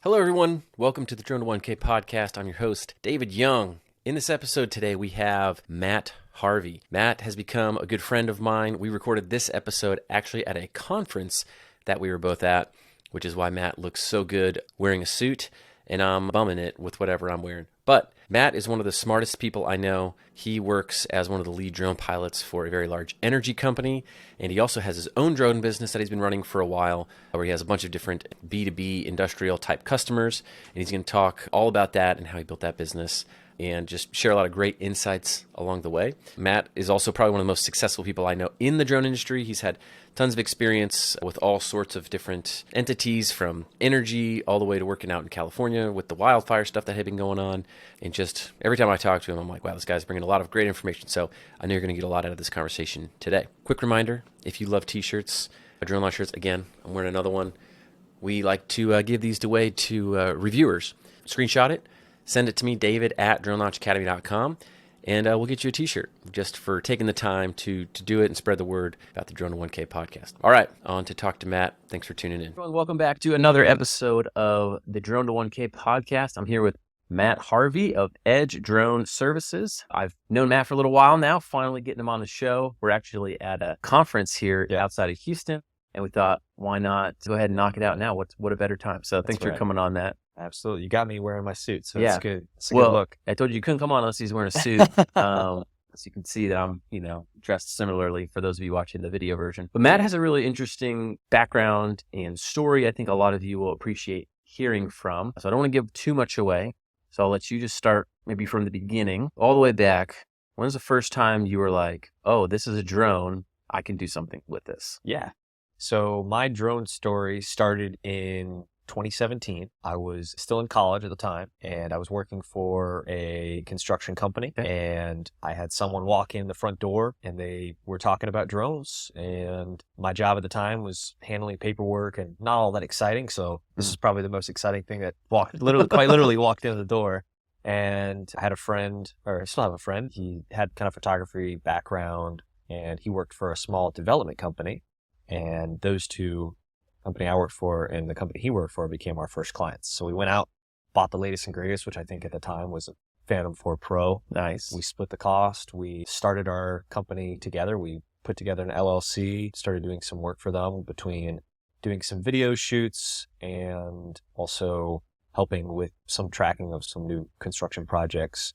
Hello, everyone. Welcome to the Drone to 1K podcast. I'm your host, David Young. In this episode today, we have Matt Harvey. Matt has become a good friend of mine. We recorded this episode actually at a conference that we were both at, which is why Matt looks so good wearing a suit, and I'm bumming it with whatever I'm wearing. But Matt is one of the smartest people I know. He works as one of the lead drone pilots for a very large energy company, and he also has his own drone business that he's been running for a while, where he has a bunch of different B2B industrial type customers, and he's going to talk all about that and how he built that business and just share a lot of great insights along the way. Matt is also probably one of the most successful people I know in the drone industry. He's had tons of experience with all sorts of different entities, from energy all the way to working out in California with the wildfire stuff that had been going on. And just every time I talk to him, I'm like, wow, this guy's bringing a lot of great information. So I know you're going to get a lot out of this conversation today. Quick reminder, if you love t-shirts, drone launch shirts, again, I'm wearing another one. We like to give these away to reviewers. Screenshot it. Send it to me, David at dronelaunchacademy.com, and we'll get you a t-shirt just for taking the time to do it and spread the word about the Drone to 1K podcast. All right, on to talk to Matt. Thanks for tuning in. Everyone, welcome back to another episode of the Drone to 1K podcast. I'm here with Matt Harvey of Edge Drone Services. I've known Matt for a little while now, finally getting him on the show. We're actually at a conference here outside of Houston, and we thought, why not go ahead and knock it out now? What a better time. So thanks for coming on, Matt. Absolutely. You got me wearing my suit, so it's good. It's a good look. I told you couldn't come on unless he's wearing a suit. So you can see that I'm, dressed similarly for those of you watching the video version. But Matt has a really interesting background and story I think a lot of you will appreciate hearing from. So I don't want to give too much away. So I'll let you just start maybe from the beginning, all the way back. When's the first time you were like, oh, this is a drone, I can do something with this? Yeah. So my drone story started in 2017. I was still in college at the time, and I was working for a construction company, and I had someone walk in the front door, and they were talking about drones, and my job at the time was handling paperwork and not all that exciting, so this is probably the most exciting thing that quite literally walked in the door. And I had a friend, or I still have a friend, he had kind of photography background, and he worked for a small development company, and those two, company I worked for and the company he worked for, became our first clients. So we went out, bought the latest and greatest, which I think at the time was a Phantom 4 Pro. Nice. We split the cost. We started our company together. We put together an LLC, started doing some work for them, between doing some video shoots and also helping with some tracking of some new construction projects.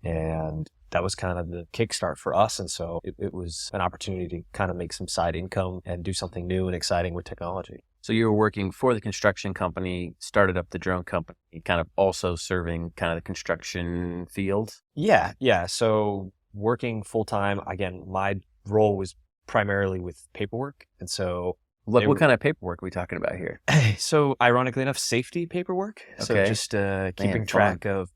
And that was kind of the kickstart for us. And so it was an opportunity to kind of make some side income and do something new and exciting with technology. So you were working for the construction company, started up the drone company, kind of also serving kind of the construction field? Yeah. So working full time, again, my role was primarily with paperwork. And so what kind of paperwork are we talking about here? So ironically enough, safety paperwork. Okay. So just keeping track of,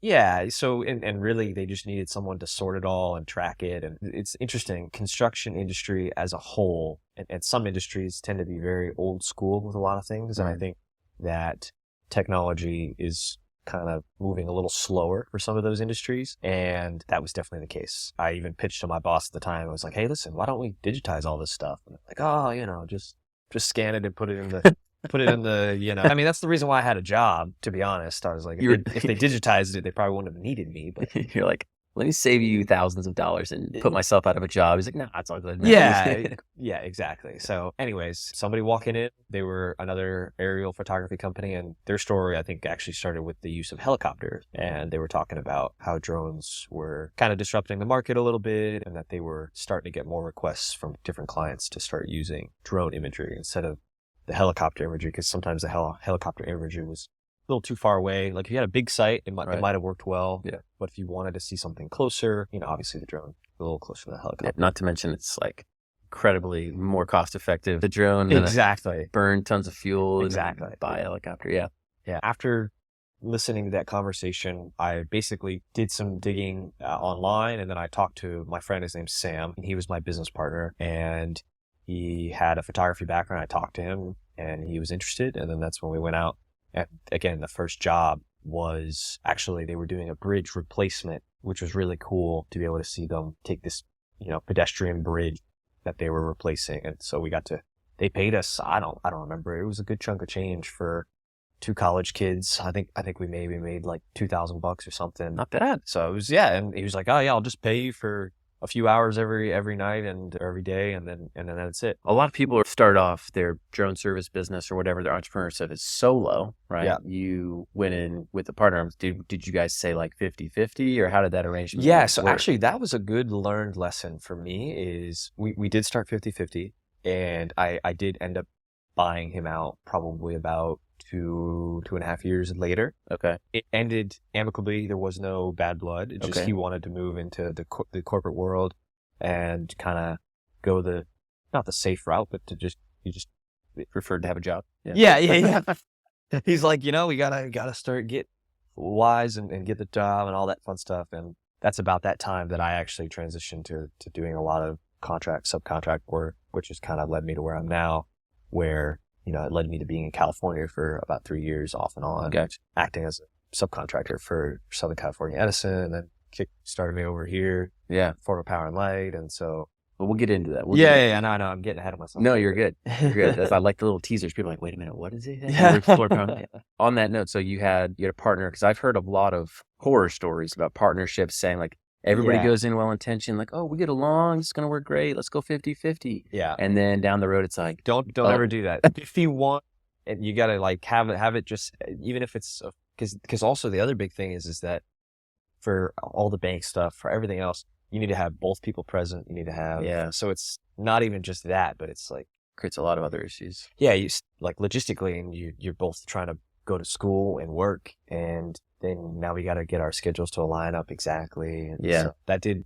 So, and really they just needed someone to sort it all and track it. And it's interesting, construction industry as a whole, and some industries tend to be very old school with a lot of things. And I think that technology is kind of moving a little slower for some of those industries. And that was definitely the case. I even pitched to my boss at the time. I was like, hey, listen, why don't we digitize all this stuff? And like, oh, just scan it and put it in the, I mean, that's the reason why I had a job, to be honest. I was like, if they digitized it, they probably wouldn't have needed me. But you're like, let me save you thousands of dollars and put myself out of a job. He's like, no, it's all good. Yeah, exactly. So anyways, somebody walking in, they were another aerial photography company, and their story, I think, actually started with the use of helicopters. And they were talking about how drones were kind of disrupting the market a little bit, and that they were starting to get more requests from different clients to start using drone imagery instead of the helicopter imagery, because sometimes the helicopter imagery was a little too far away. Like if you had a big site, it might have worked well. Yeah. But if you wanted to see something closer, obviously the drone a little closer to the helicopter. Yeah, not to mention it's like incredibly more cost effective. The drone burn tons of fuel. Exactly. And buy a helicopter. Yeah. Yeah. After listening to that conversation, I basically did some digging online, and then I talked to my friend. His name's Sam, and he was my business partner, and he had a photography background. I talked to him, and he was interested, and then that's when we went out. And again, the first job was actually, they were doing a bridge replacement, which was really cool to be able to see them take this, pedestrian bridge that they were replacing. And so they paid us, I don't remember. It was a good chunk of change for 2 college kids. I think we maybe made like $2,000 or something. Not bad. So it was, yeah. And he was like, oh yeah, I'll just pay you for a few hours every night or every day, and then that's it. A lot of people start off their drone service business or whatever their entrepreneurship is solo, right? Yeah. You went in with a partner. Did you guys say like 50-50, or how did that arrangement Yeah, so work? actually that was a good learned lesson for me. Is we did start 50-50, and I did end up buying him out probably about 2.5 years later. Okay. It ended amicably. There was no bad blood. It just, Okay. he wanted to move into the corporate world and kind of go not the safe route, but he just Preferred to have a job. yeah. He's like, we gotta start get wise and get the job and all that fun stuff. And that's about that time that I actually transitioned to doing a lot of subcontract work, which has kind of led me to where I'm now, where it led me to being in California for about 3 years off and on, Gotcha. acting as a subcontractor for Southern California Edison, and then started me over here, Yeah. Florida Power and Light. And so, But we'll get into that. yeah, no, I'm getting ahead of myself. No, you're good. You're good. I like the little teasers. People are like, wait a minute, what is it? Yeah. On that note, so you had a partner, because I've heard a lot of horror stories about partnerships saying like, everybody Yeah. goes in well-intentioned, like, oh, we get along, it's going to work great, let's go 50-50. Yeah. And then down the road, it's like, Don't Oh. ever do that. If you want, and you gotta like have it just, even if it's, because also the other big thing is that for all the bank stuff, for everything else, you need to have both people present. You need to have, Yeah. So it's not even just that, but it's like, creates a lot of other issues. yeah, like logistically, and you're both trying to go to school and work, and then now we got to get our schedules to align up exactly. And Yeah. so that did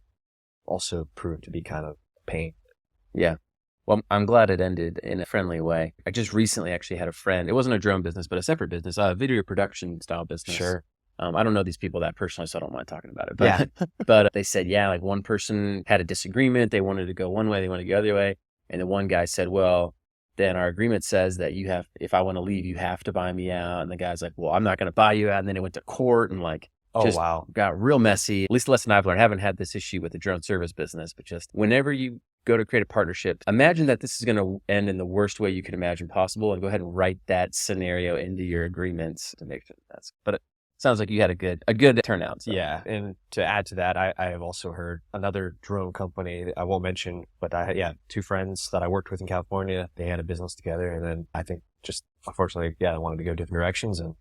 also prove to be kind of a pain. Yeah. Well, I'm glad it ended in a friendly way. I just recently actually had a friend. It wasn't a drone business, but a separate business, a video production style business. Sure. I don't know these people that personally, so I don't mind talking about it. But, but they said, yeah, like one person had a disagreement. They wanted to go one way, they wanted to go the other way. And the one guy said, well, then our agreement says that if I want to leave, you have to buy me out. And the guy's like, well, I'm not going to buy you out. And then it went to court and like, Oh, just wow. got real messy. At least the lesson I've learned, I haven't had this issue with the drone service business, but just whenever you go to create a partnership, imagine that this is going to end in the worst way you can imagine possible, and go ahead and write that scenario into your agreements to make sure that's, but it sounds like you had a good turnout. So. Yeah. And to add to that, I have also heard another drone company that I won't mention, but two friends that I worked with in California, they had a business together. And then I think just unfortunately, I wanted to go different directions, and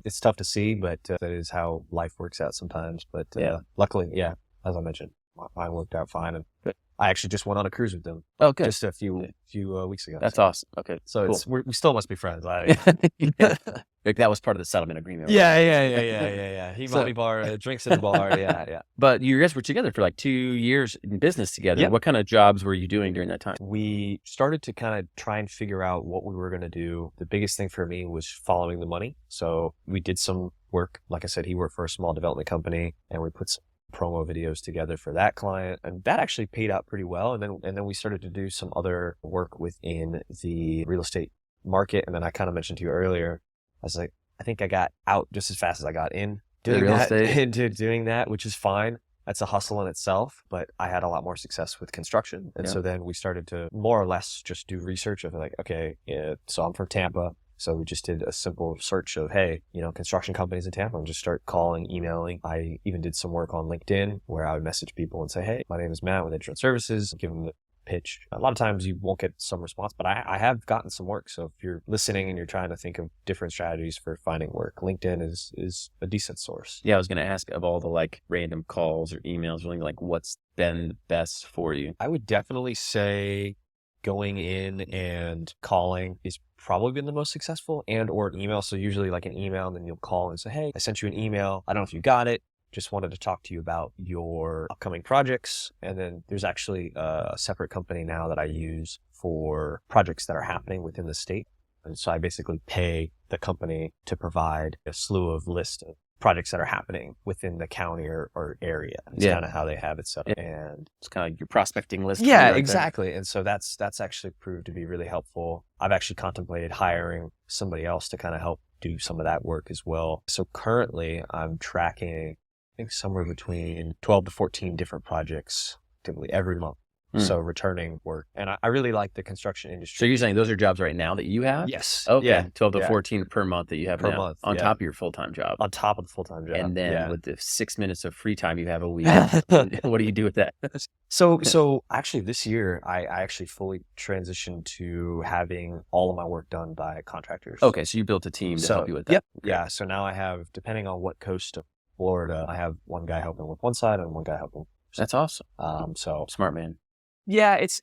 it's tough to see, but that is how life works out sometimes. But luckily, as I mentioned, mine worked out fine. And I actually just went on a cruise with them. Oh, good. Just a few weeks ago. That's awesome. Okay. So cool. we still must be friends. Yeah. Like that was part of the settlement agreement. Right? Yeah. He bought me drinks at the bar. Yeah. But you guys were together for like 2 years in business together. Yeah. What kind of jobs were you doing during that time? We started to kind of try and figure out what we were going to do. The biggest thing for me was following the money. So we did some work. Like I said, he worked for a small development company, and we put some promo videos together for that client, and that actually paid out pretty well. And then we started to do some other work within the real estate market. And then I kind of mentioned to you earlier, I was like, I think I got out just as fast as I got in doing real that, estate? into doing that, which is fine. That's a hustle in itself, but I had a lot more success with construction. And so then we started to more or less just do research of like, okay, so I'm from Tampa. So we just did a simple search of, hey, construction companies in Tampa, and just start calling, emailing. I even did some work on LinkedIn where I would message people and say, hey, my name is Matt with Insurance Services, give them the pitch. A lot of times you won't get some response, but I have gotten some work. So if you're listening and you're trying to think of different strategies for finding work, LinkedIn is a decent source. Yeah, I was going to ask, of all the like random calls or emails, really, like what's been the best for you? I would definitely say going in and calling is probably been the most successful, and or an email. So usually like an email, and then you'll call and say, hey, I sent you an email. I don't know if you got it. Just wanted to talk to you about your upcoming projects. And then there's actually a separate company now that I use for projects that are happening within the state. And so I basically pay the company to provide a slew of list of projects that are happening within the county or area. It's kind of how they have it set up. And it's kind of like your prospecting list. yeah, right exactly. There. And so that's actually proved to be really helpful. I've actually contemplated hiring somebody else to kind of help do some of that work as well. So currently I'm tracking, I think, somewhere between 12 to 14 different projects typically every month. So returning work. And I really like the construction industry. So you're saying those are jobs right now that you have? Yes. Okay. Yeah. 12 to 14 per month that you have Per now month, on top of your full-time job. On top of the full-time job. And then with the 6 minutes of free time you have a week, what do you do with that? So actually this year, I actually fully transitioned to having all of my work done by contractors. Okay, so you built a team to help you with that. Yep. Yeah. So now I have, depending on what coast of Florida, I have one guy helping with one side and one guy helping. That's awesome. So smart man. Yeah, it's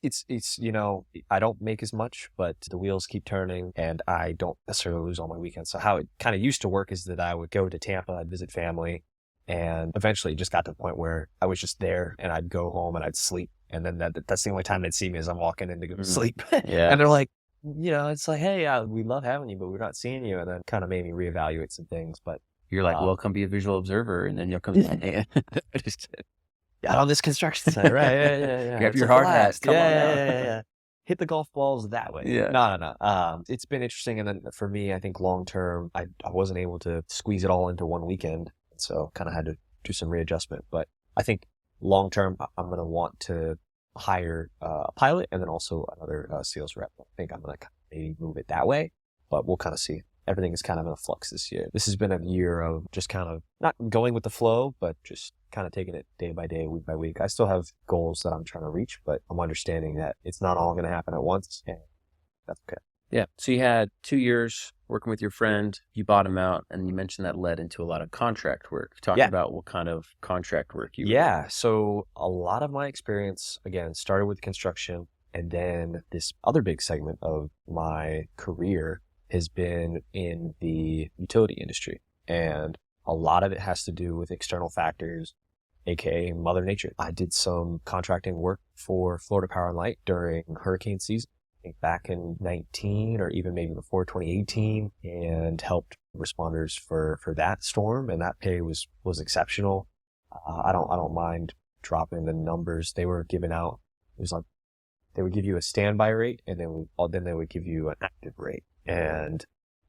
I don't make as much, but the wheels keep turning and I don't necessarily lose all my weekends. So how it kind of used to work is that I would go to Tampa, I'd visit family, and eventually it just got to the point where I was just there and I'd go home and I'd sleep. And then that's the only time they'd see me as I'm walking in to go to sleep. Yeah. And they're like, it's like, hey, we love having you, but we're not seeing you. And then kind of made me reevaluate some things. But you're like, well, come be a visual observer, and then you'll come. Just on this construction site, right? Yeah. Grab your hard hat. Come on yeah. Hit the golf balls that way. Yeah. No. It's been interesting, and then for me, I think long term, I wasn't able to squeeze it all into one weekend, so kind of had to do some readjustment. But I think long term, I'm going to want to hire a pilot and then also another sales rep. I think I'm going to maybe move it that way, but we'll kind of see. Everything is kind of in a flux this year. This has been a year of just kind of not going with the flow, but just kind of taking it day by day, week by week. I still have goals that I'm trying to reach, but I'm understanding that it's not all going to happen at once, and that's okay. Yeah. So you had 2 years working with your friend, you bought him out, and you mentioned that led into a lot of contract work. Talk about what kind of contract work you were doing. So a lot of my experience, again, started with construction, and then this other big segment of my career has been in the utility industry. And a lot of it has to do with external factors, aka Mother Nature. I did some contracting work for Florida Power and Light during hurricane season, I think back in 19 or even maybe before 2018, and helped responders for that storm. And that pay was exceptional. I don't mind dropping the numbers they were giving out. It was like they would give you a standby rate, and then they would give you an active rate. And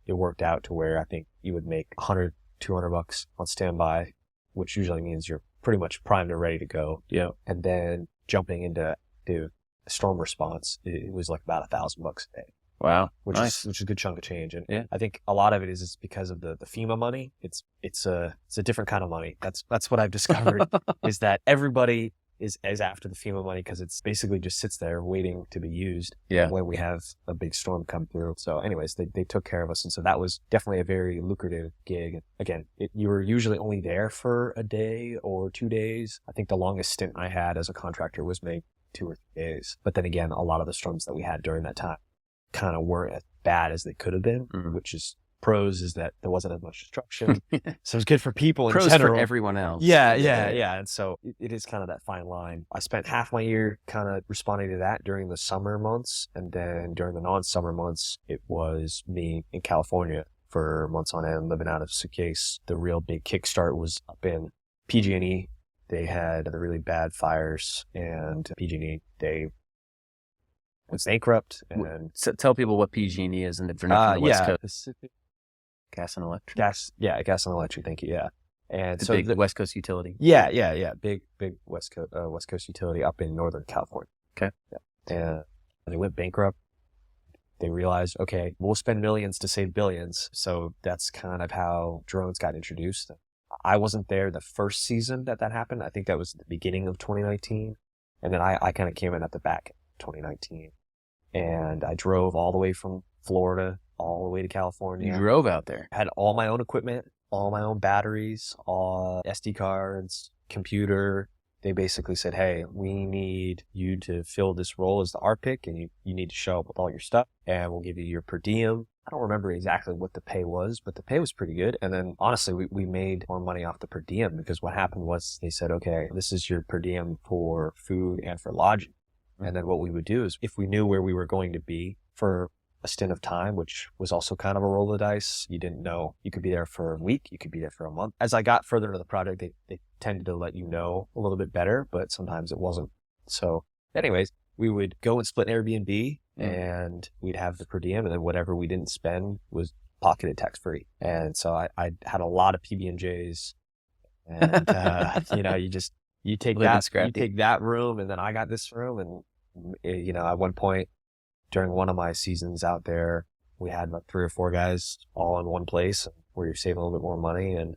it worked out to where I think you would make $100, $200 on standby, which usually means you're pretty much primed and ready to go. Yeah. And then jumping into storm response, it was like about $1,000 a day. Wow. Which nice. is a good chunk of change. And yeah. I think a lot of it is because of the FEMA money. It's a different kind of money. That's what I've discovered is that everybody is after the FEMA money because it's basically just sits there waiting to be used when we have a big storm come through. So anyways, they took care of us. And so that was definitely a very lucrative gig. Again, you were usually only there for a day or 2 days. I think the longest stint I had as a contractor was maybe 2 or 3 days. But then again, a lot of the storms that we had during that time kind of weren't as bad as they could have been, which is pros is that there wasn't as much destruction. So it's good for people in pros general. For everyone else. Yeah. And so it is kind of that fine line. I spent half my year kind of responding to that during the summer months. And then during the non-summer months, it was me in California for months on end, living out of a suitcase. The real big kickstart was up in PG&E. They had the really bad fires, and PG&E, they was bankrupt. And so tell people what PG&E is, and if they're not from the West Coast. Pacific Gas and electric. Gas and electric. Thank you. Yeah, and so the West Coast utility. Yeah. Big West Coast utility up in Northern California. Okay. Yeah. And they went bankrupt. They realized, okay, we'll spend millions to save billions. So that's kind of how drones got introduced. I wasn't there the first season that happened. I think that was the beginning of 2019, and then I kind of came in at the back of 2019, and I drove all the way from Florida all the way to California. You drove out there. Had all my own equipment, all my own batteries, all SD cards, computer. They basically said, hey, we need you to fill this role as the RPIC, and you need to show up with all your stuff, and we'll give you your per diem. I don't remember exactly what the pay was, but the pay was pretty good. And then honestly, we made more money off the per diem because what happened was they said, okay, this is your per diem for food and for lodging. And then what we would do is if we knew where we were going to be for a stint of time, which was also kind of a roll of the dice. You didn't know. You could be there for a week. You could be there for a month. As I got further into the project, they tended to let you know a little bit better, but sometimes it wasn't. So anyways, we would go and split Airbnb and we'd have the per diem, and then whatever we didn't spend was pocketed tax-free. And so I had a lot of PB&Js, and you take that room, and then I got this room, and At one point during one of my seasons out there, we had like 3 or 4 guys all in one place where you're saving a little bit more money, and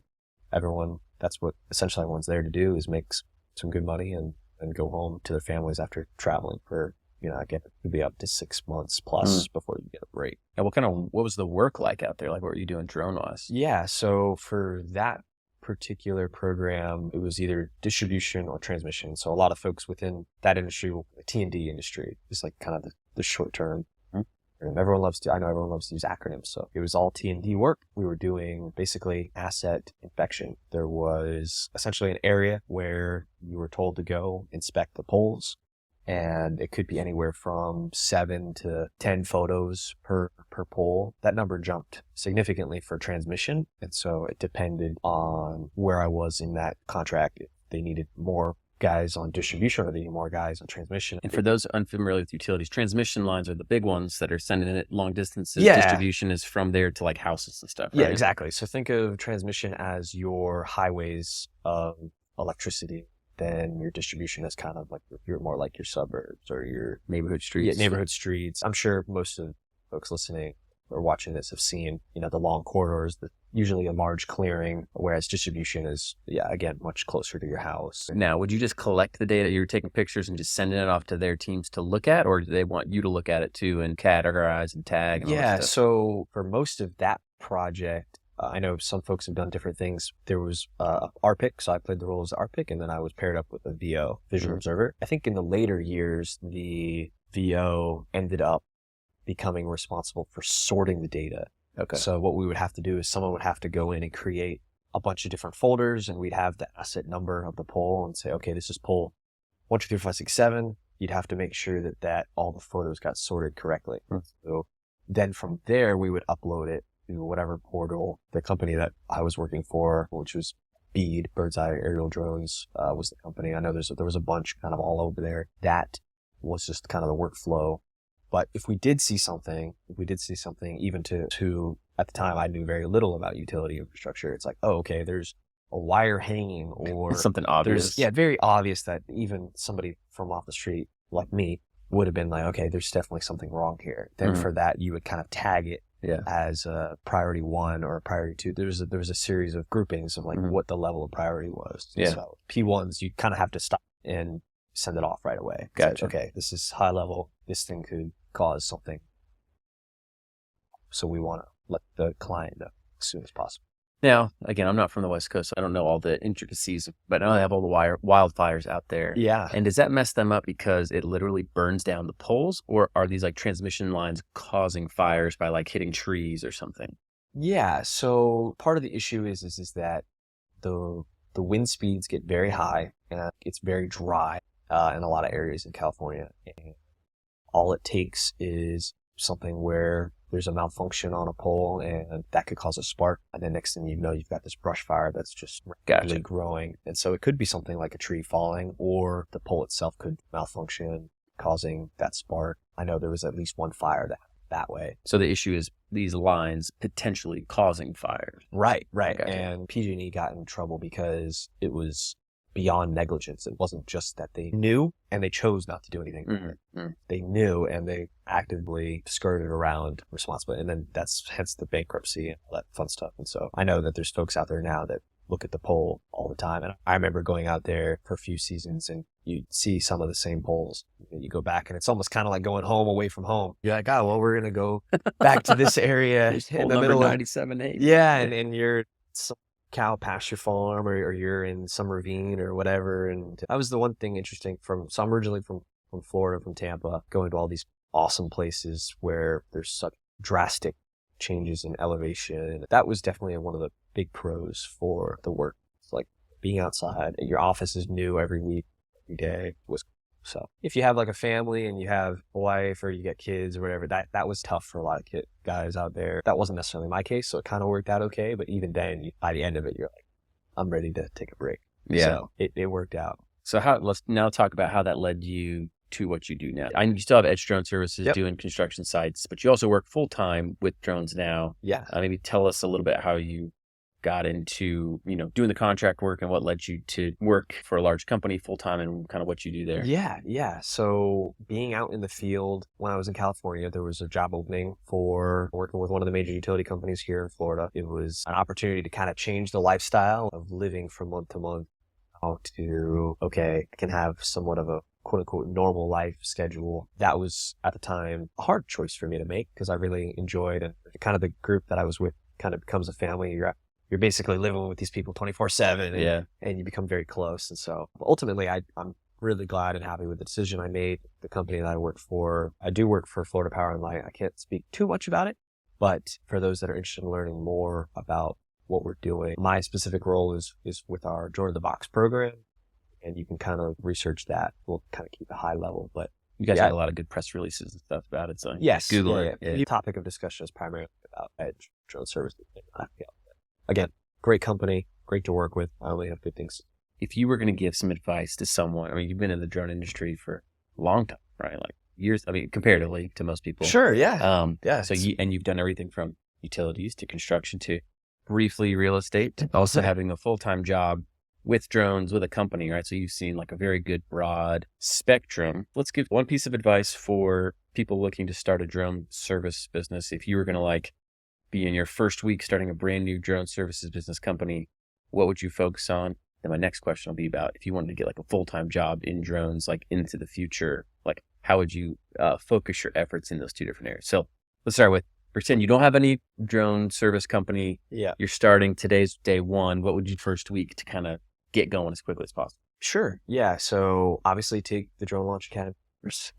that's what essentially everyone's there to do, is make some good money and go home to their families after traveling for, again, it could be up to 6 months plus before you get a break. And what was the work like out there? Like, what were you doing drone wise? Yeah. So for that particular program, it was either distribution or transmission. So a lot of folks within that industry, the T&D industry, is like kind of the short term. I know everyone loves to use acronyms. So it was all T&D work. We were doing basically asset inspection. There was essentially an area where you were told to go inspect the poles, and it could be anywhere from 7 to 10 photos per pole. That number jumped significantly for transmission. And so it depended on where I was in that contract. If they needed more guys on distribution or they need more guys on transmission. And for those unfamiliar with utilities, transmission lines are the big ones that are sending it long distances. Yeah. Distribution is from there to like houses and stuff, right? Yeah, exactly. So think of transmission as your highways of electricity. Then your distribution is kind of like, you're more like your suburbs or your neighborhood streets. Yeah, neighborhood streets. I'm sure most of the folks listening or watching this have seen, the long corridors, usually a large clearing, whereas distribution is, again, much closer to your house. Now, would you just collect the data? You're taking pictures and just sending it off to their teams to look at, or do they want you to look at it too and categorize and tag? And all that stuff? So for most of that project, I know some folks have done different things. There was RPIC, so I played the role as RPIC, and then I was paired up with a VO, Visual Observer. I think in the later years, the VO ended up becoming responsible for sorting the data. Okay. So what we would have to do is someone would have to go in and create a bunch of different folders, and we'd have the asset number of the pole and say, okay, this is pole 1, 2, 3, 4, 5, 6, 7. You'd have to make sure that all the photos got sorted correctly. So then from there, we would upload it to whatever portal. The company that I was working for, which was BEAD, Bird's Eye Aerial Drones, was the company. I know there was a bunch kind of all over there. That was just kind of the workflow. But if we did see something, even to at the time I knew very little about utility infrastructure. It's like, oh, okay, there's a wire hanging or something obvious. Very obvious that even somebody from off the street like me would have been like, okay, there's definitely something wrong here. Then for that, you would kind of tag it as a priority 1 or a priority 2. There was a series of groupings of like what the level of priority was. Yeah. So P1s, you kind of have to stop and send it off right away. Gotcha. Like, okay, this is high level. This thing could cause something. So we want to let the client know as soon as possible. Now, again, I'm not from the West Coast, so I don't know all the intricacies, but I know they have all the wildfires out there. Yeah. And does that mess them up because it literally burns down the poles, or are these like transmission lines causing fires by like hitting trees or something? Yeah. So part of the issue is that the wind speeds get very high and it's very dry in a lot of areas in California. And all it takes is something where there's a malfunction on a pole and that could cause a spark. And then next thing you know, you've got this brush fire that's just rapidly growing. And so it could be something like a tree falling, or the pole itself could malfunction, causing that spark. I know there was at least one fire that way. So the issue is these lines potentially causing fires. Right. Gotcha. And PG&E got in trouble because it was beyond negligence. It wasn't just that they knew and they chose not to do anything. They knew and they actively skirted around responsibility. And then that's hence the bankruptcy and all that fun stuff. And so I know that there's folks out there now that look at the pole all the time. And I remember going out there for a few seasons and you'd see some of the same poles. You go back and it's almost kind of like going home away from home. You're like, oh, well, we're going to go back to this area in the middle of 97.8. Yeah. And you're some cow pasture farm or you're in some ravine or whatever. And that was the one thing interesting so I'm originally from Florida, from Tampa, going to all these awesome places where there's such drastic changes in elevation. That was definitely one of the big pros for the work. It's like being outside. Your office is new every week, every day. So if you have like a family and you have a wife or you get kids or whatever, that was tough for a lot of guys out there. That wasn't necessarily my case, so it kind of worked out okay. But even then, by the end of it, you're like, I'm ready to take a break. Yeah. So it worked out. So let's now talk about how that led you to what you do now. I know you still have Edge Drone Services doing construction sites, but you also work full time with drones now. Yeah. Maybe tell us a little bit how you got into, doing the contract work and what led you to work for a large company full time and kind of what you do there. Yeah. So being out in the field when I was in California, there was a job opening for working with one of the major utility companies here in Florida. It was an opportunity to kind of change the lifestyle of living from month to month to, okay, I can have somewhat of a quote unquote normal life schedule. That was at the time a hard choice for me to make because I really enjoyed, and kind of the group that I was with kind of becomes a family. You're basically living with these people 24/7 and you become very close. And so ultimately I'm really glad and happy with the decision I made. The company that I work for, I do work for Florida Power and Light. I can't speak too much about it, but for those that are interested in learning more about what we're doing, my specific role is with our Drone in the Box program. And you can kind of research that. We'll kind of keep it high level, but you guys have a lot of good press releases and stuff about it. So yes, Google it. Yeah. The topic of discussion is primarily about edge drone services. Again, great company, great to work with. I only have good things. If you were going to give some advice to someone, I mean, you've been in the drone industry for a long time, right? Like years. I mean, comparatively to most people. Sure. Yeah. So you've done everything from utilities to construction to briefly real estate, to also having a full-time job with drones with a company, right? So you've seen like a very good broad spectrum. Let's give one piece of advice for people looking to start a drone service business. If you were going to like be in your first week starting a brand new drone services business company, what would you focus on? And my next question will be about if you wanted to get like a full-time job in drones, like into the future, like how would you focus your efforts in those two different areas? So let's start with, pretend you don't have any drone service company. Yeah. You're starting, today's day one. What would you first week to kind of get going as quickly as possible? Sure. Yeah. So obviously take the Drone Launch Academy.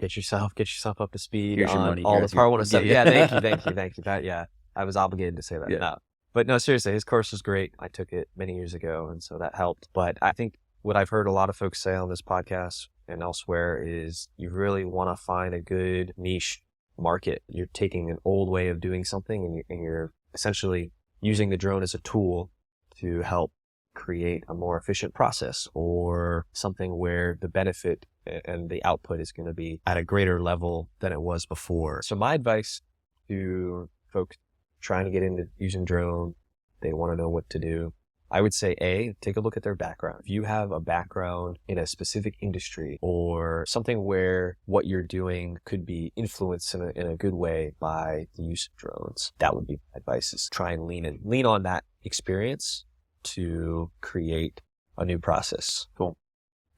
Get yourself up to speed on all the Part 107. Yeah. Thank you. That, I was obligated to say that. Yeah. No. But no, seriously, his course was great. I took it many years ago, and so that helped. But I think what I've heard a lot of folks say on this podcast and elsewhere is you really want to find a good niche market. You're taking an old way of doing something and you're essentially using the drone as a tool to help create a more efficient process or something where the benefit and the output is going to be at a greater level than it was before. So my advice to folks trying to get into using drone, they want to know what to do. I would say take a look at their background. If you have a background in a specific industry or something where what you're doing could be influenced in a good way by the use of drones, that would be my advice, is try and lean on that experience to create a new process. Cool.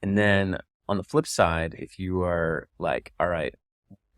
And then on the flip side, if you are like, all right,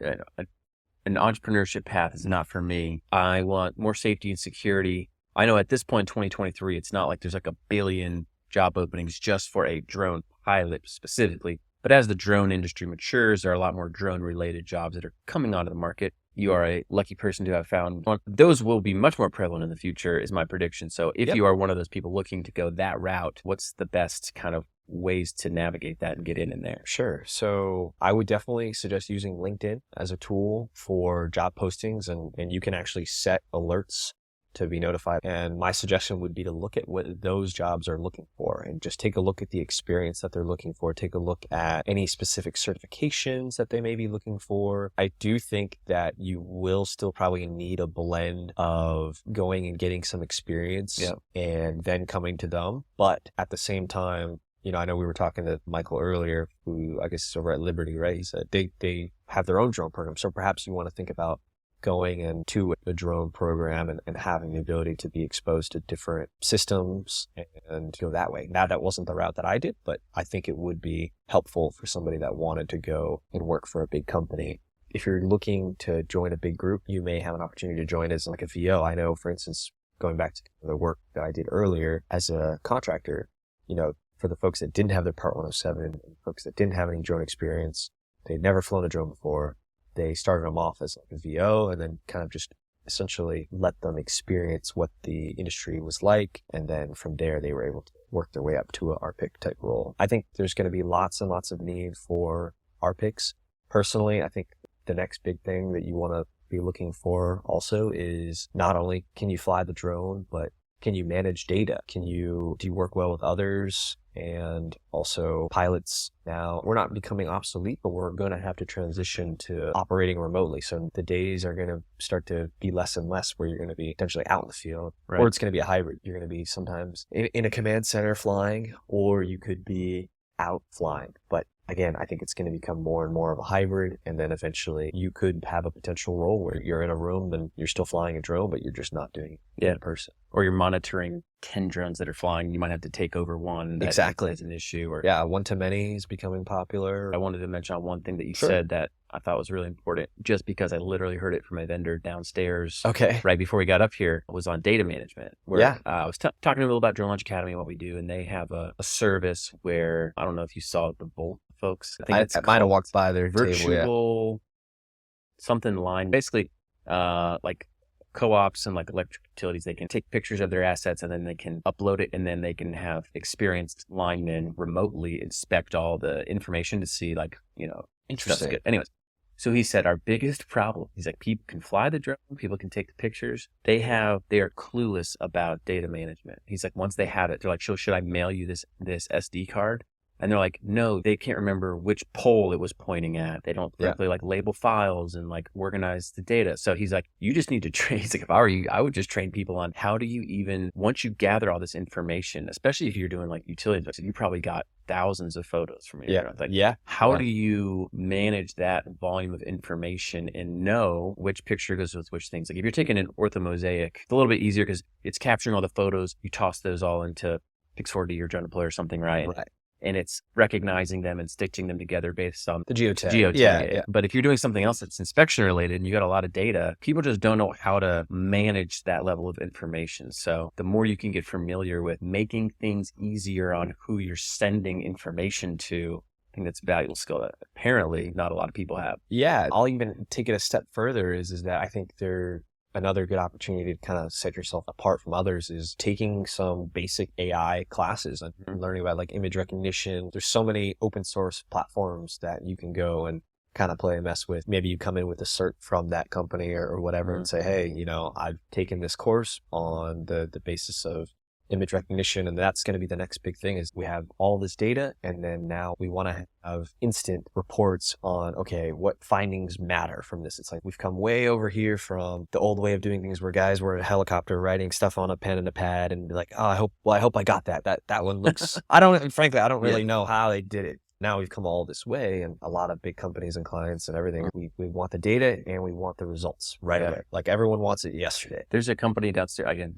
an entrepreneurship path is not for me. I want more safety and security. I know at this point, 2023, it's not like there's like a billion job openings just for a drone pilot specifically. But as the drone industry matures, there are a lot more drone related jobs that are coming onto the market. You are a lucky person to have found one. Those will be much more prevalent in the future is my prediction. So if you are one of those people looking to go that route, what's the best kind of ways to navigate that and get in there? Sure. So I would definitely suggest using LinkedIn as a tool for job postings, and you can actually set alerts to be notified. And my suggestion would be to look at what those jobs are looking for and just take a look at the experience that they're looking for. Take a look at any specific certifications that they may be looking for. I do think that you will still probably need a blend of going and getting some experience and then coming to them. But at the same time, I know we were talking to Michael earlier, who I guess is over at Liberty, right? He said they have their own drone program. So perhaps you want to think about going into a drone program and having the ability to be exposed to different systems and go that way. Now, that wasn't the route that I did, but I think it would be helpful for somebody that wanted to go and work for a big company. If you're looking to join a big group, you may have an opportunity to join as like a VO. I know, for instance, going back to the work that I did earlier as a contractor, for the folks that didn't have their Part 107 and folks that didn't have any drone experience, they'd never flown a drone before. They started them off as like a VO and then kind of just essentially let them experience what the industry was like. And then from there, they were able to work their way up to a RPIC type role. I think there's going to be lots and lots of need for RPICs. Personally, I think the next big thing that you want to be looking for also is not only can you fly the drone, but can you manage data? Do you work well with others? And also pilots now, we're not becoming obsolete, but we're going to have to transition to operating remotely. So the days are going to start to be less and less where you're going to be potentially out in the field, or it's going to be a hybrid. You're going to be sometimes in a command center flying, or you could be out flying. But again, I think it's going to become more and more of a hybrid. And then eventually you could have a potential role where you're in a room and you're still flying a drone, but you're just not doing it in person. Or you're monitoring 10 drones that are flying. You might have to take over one. Exactly. As an issue. Or one-to-many is becoming popular. I wanted to mention on one thing that you said that I thought was really important, just because I literally heard it from a vendor downstairs right before we got up here, was on data management. Where, I was talking a little about Drone Launch Academy and what we do, and they have a service where, I don't know if you saw the Bolt folks. I think I might have walked by their virtual something line. Basically, like co-ops and like electric utilities, they can take pictures of their assets and then they can upload it, and then they can have experienced linemen remotely inspect all the information to see, like, interesting. Good. Anyways, so he said our biggest problem, he's like, people can fly the drone, people can take the pictures. They are clueless about data management. He's like, once they have it, they're like, should I mail you this SD card? And they're like, no, they can't remember which pole it was pointing at. They don't correctly like label files and like organize the data. So he's like, you just need to train. He's like, if I were you, I would just train people on how do you even, once you gather all this information, especially if you're doing like utilities, you probably got thousands of photos from your drone. Like, how do you manage that volume of information and know which picture goes with which things? Like if you're taking an orthomosaic, it's a little bit easier because it's capturing all the photos. You toss those all into Pix4D or Drone Deploy or something, right? And it's recognizing them and stitching them together based on the geotag. Yeah. But if you're doing something else that's inspection related and you got a lot of data, people just don't know how to manage that level of information. So the more you can get familiar with making things easier on who you're sending information to, I think that's a valuable skill that apparently not a lot of people have. Yeah. I'll even take it a step further is that I think another good opportunity to kind of set yourself apart from others is taking some basic AI classes and learning about like image recognition. There's so many open source platforms that you can go and kind of play and mess with. Maybe you come in with a cert from that company or whatever and say, hey, I've taken this course on the basis of image recognition, and that's going to be the next big thing is we have all this data, and then now we want to have instant reports on, okay, what findings matter from this. It's like we've come way over here from the old way of doing things where guys were in a helicopter writing stuff on a pen and a pad and be like, oh, I hope I got that. That one looks, I don't really know how they did it. Now we've come all this way, and a lot of big companies and clients and everything, we want the data and we want the results right away. Like everyone wants it yesterday. There's a company downstairs, again,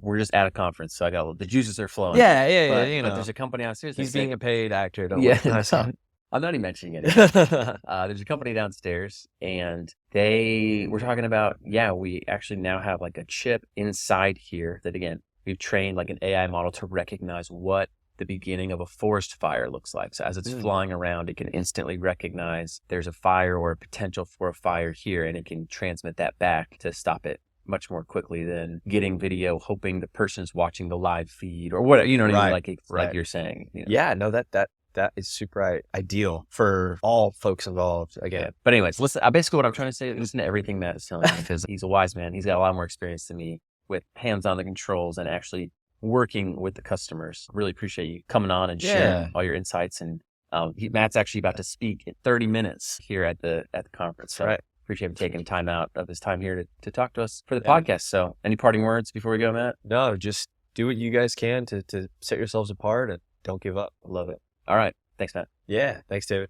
we're just at a conference, so I got the juices are flowing. Yeah. But there's a company downstairs. He's being a paid actor. Don't I'm not even mentioning it. There's a company downstairs, and they were talking about, we actually now have like a chip inside here that, again, we've trained like an AI model to recognize what the beginning of a forest fire looks like. So as it's flying around, it can instantly recognize there's a fire or a potential for a fire here, and it can transmit that back to stop it much more quickly than getting video, hoping the person's watching the live feed or whatever, you know what I mean? Like you're saying. Yeah, no, that is super ideal for all folks involved again. Yeah. But anyways, listen, basically what I'm trying to say, listen to everything Matt is telling me, because he's a wise man. He's got a lot more experience than me with hands on the controls and actually working with the customers. Really appreciate you coming on and sharing all your insights. And Matt's actually about to speak in 30 minutes here at the conference. So appreciate him taking time out of his time here to talk to us for the podcast. So any parting words before we go, Matt? No, just do what you guys can to set yourselves apart and don't give up. Love it. All right. Thanks, Matt. Yeah. Thanks, David.